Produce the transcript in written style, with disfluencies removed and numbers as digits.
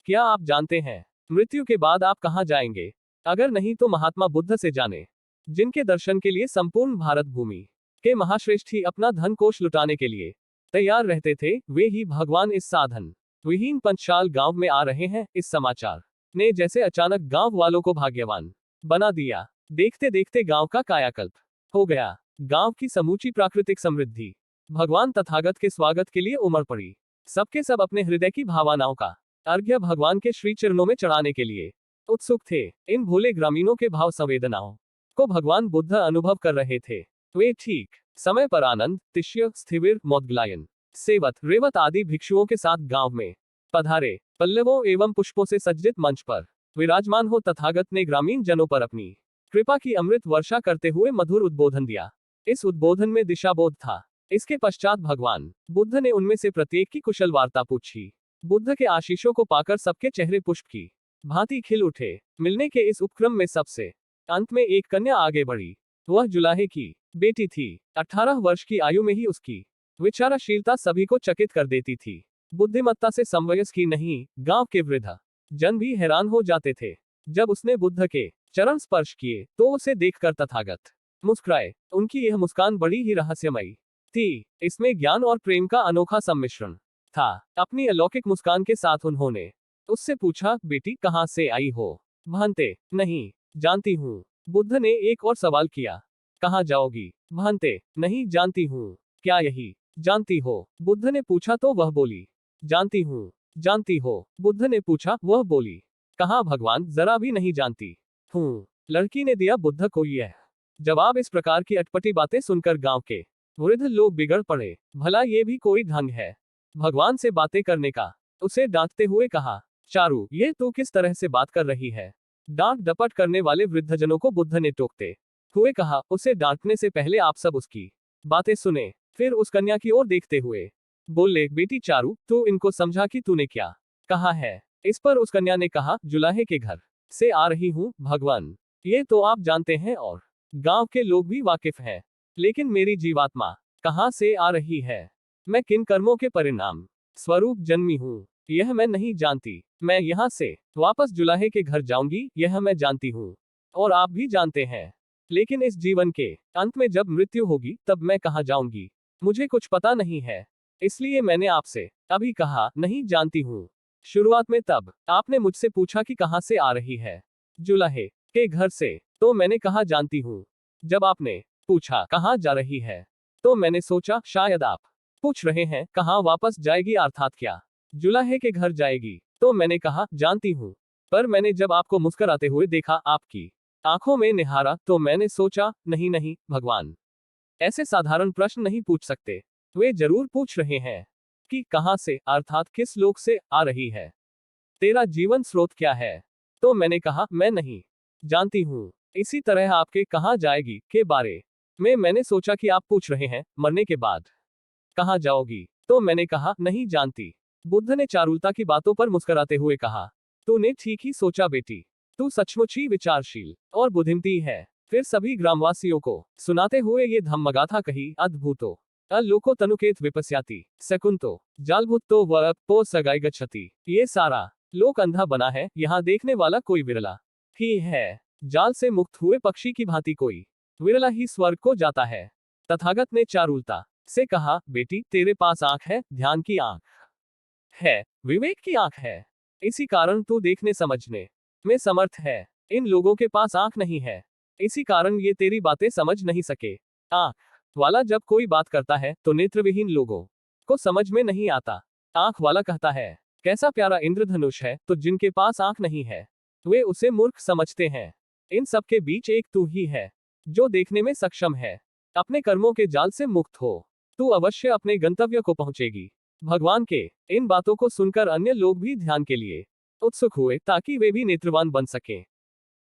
क्या आप जानते हैं मृत्यु के बाद आप कहाँ जाएंगे? अगर नहीं तो महात्मा बुद्ध से जाने, जिनके दर्शन के लिए संपूर्ण भारत भूमि के महाश्रेष्ठ ही अपना धन कोष लुटाने के लिए तैयार रहते थे, वे ही भगवान इस साधन विहीन पंचशाल गांव में आ रहे हैं। इस समाचार ने जैसे अचानक गांव वालों को भाग्यवान बना दिया। देखते देखते गांव का कायाकल्प हो गया। गांव की समूची प्राकृतिक समृद्धि भगवान तथागत के स्वागत के लिए उमड़ पड़ी। सबके सब अपने हृदय की भावनाओं का अर्घ्य भगवान के श्री चरणों में चढ़ाने के लिए उत्सुक थे। इन भोले ग्रामीणों के भाव संवेदनाओं को भगवान बुद्ध अनुभव कर रहे थे। वे ठीक समय पर आनंद, तिष्य, स्थिविर, मोदग्लायन, सेवत, रेवत आदि भिक्षुओं के साथ गांव में पधारे। पल्लवों एवं पुष्पों से सज्जित मंच पर विराजमान हो तथागत ने ग्रामीण जनों पर अपनी कृपा की अमृत वर्षा करते हुए मधुर उद्बोधन दिया। इस उद्बोधन में दिशाबोध था। इसके पश्चात भगवान बुद्ध ने उनमें से प्रत्येक की कुशल वार्ता पूछी। बुद्ध के आशीषों को पाकर सबके चेहरे पुष्प की भांति खिल उठे। मिलने के इस उपक्रम में सबसे अंत में एक कन्या आगे बढ़ी। वह जुलाहे की बेटी थी। 18 वर्ष की आयु में ही उसकी विचारशीलता सभी को चकित कर देती थी। बुद्धिमत्ता से समवयस्क ही नहीं, गांव के वृद्ध जन भी हैरान हो जाते थे। जब उसने बुद्ध के चरण स्पर्श किए तो उसे देखकर तथागत मुस्कुराए। उनकी यह मुस्कान बड़ी ही रहस्यमयी थी। इसमें ज्ञान और प्रेम का अनोखा सम्मिश्रण था। अपनी अलौकिक मुस्कान के साथ उन्होंने उससे पूछा, बेटी कहाँ से आई हो? भांते, नहीं जानती हूँ। बुद्ध ने एक और सवाल किया, कहाँ जाओगी? भांते, नहीं जानती हूँ। क्या यही जानती हो? बुद्ध ने पूछा तो वह बोली, जानती हूँ। जानती हो? बुद्ध ने पूछा, वह बोली, कहाँ भगवान? जरा भी नहीं जानती हूँ। लड़की ने दिया बुद्ध को यह जवाब। इस प्रकार की अटपटी बातें सुनकर गांव के वृद्ध लोग बिगड़ पड़े। भला ये भी कोई ढंग है भगवान से बातें करने का? उसे डांटते हुए कहा, चारू, ये तू किस तरह से बात कर रही है? डांट डपट करने वाले वृद्धजनों को बुद्ध ने टोकते हुए कहा, उसे डांटने से पहले आप सब उसकी बातें सुने। फिर उस कन्या की ओर देखते हुए बोले, बेटी चारू, तू इनको समझा कि तूने क्या कहा है? इस पर उस कन्या ने कहा, जुलाहे के घर से आ रही हूँ भगवान। ये तो आप जानते हैं और गांव के लोग भी वाकिफ हैं। लेकिन मेरी जीवात्मा कहाँ से आ रही है? मैं किन कर्मों के परिणाम स्वरूप जन्मी हूँ, यह मैं नहीं जानती। मैं यहाँ से वापस जुलाहे के घर जाऊंगी, यह मैं जानती हूँ और आप भी जानते हैं। लेकिन इस जीवन के अंत में जब मृत्यु होगी तब मैं कहाँ जाऊंगी, मुझे कुछ पता नहीं है। इसलिए मैंने आपसे अभी कहा नहीं जानती हूँ। शुरुआत में तब आपने मुझसे पूछा कि कहाँ से आ रही है, जुलाहे के घर से, तो मैंने कहा जानती हूँ। जब आपने पूछा कहाँ जा रही है, तो मैंने सोचा शायद आप पूछ रहे हैं कहाँ वापस जाएगी, अर्थात क्या जुलाहे के घर जाएगी, तो मैंने कहा जानती हूँ। पर मैंने जब आपको मुस्कुराते हुए देखा, आपकी आंखों में निहारा, तो मैंने सोचा नहीं नहीं, भगवान ऐसे साधारण प्रश्न नहीं पूछ सकते। वे जरूर पूछ रहे हैं कि कहाँ से, अर्थात किस लोक से आ रही है, तेरा जीवन स्रोत क्या है? तो मैंने कहा मैं नहीं जानती हूँ। इसी तरह आपके कहाँ जाएगी के बारे में मैंने सोचा कि आप पूछ रहे हैं मरने के बाद कहाँ जाओगी, तो मैंने कहा नहीं जानती। बुद्ध ने चारुलता की बातों पर मुस्कुराते हुए कहा, तूने ठीक ही सोचा बेटी, तू सचमुच ही विचारशील और बुद्धिमती है। फिर सभी ग्रामवासियों को सुनाते हुए ये धम्मगाथा कही, अद्भुतो अलोको तनुकेत विपस्याति सकुंतो जालभुतो व पो सगाई गच्छति। ये सारा लोक अंधा बना है, यहाँ देखने वाला कोई विरला ही है। जाल से मुक्त हुए पक्षी की भांति कोई विरला ही स्वर्ग को जाता है। तथागत ने चारुलता से कहा, बेटी तेरे पास आंख है, ध्यान की आंख है, विवेक की आंख है। इसी कारण तू देखने समझने में समर्थ है। इन लोगों के पास आंख नहीं है, इसी कारण ये तेरी बातें समझ नहीं सके। आंख वाला जब कोई बात करता है तो नेत्रविहीन लोगों को समझ में नहीं आता। आंख वाला कहता है, कैसा प्यारा इंद्रधनुष है, तो जिनके पास आंख नहीं है वे उसे मूर्ख समझते हैं। इन सब के बीच एक तू ही है जो देखने में सक्षम है। अपने कर्मों के जाल से मुक्त हो, तू अवश्य अपने गंतव्य को पहुंचेगी। भगवान के इन बातों को सुनकर अन्य लोग भी ध्यान के लिए उत्सुक हुए ताकि वे भी नेत्रवान बन सकें।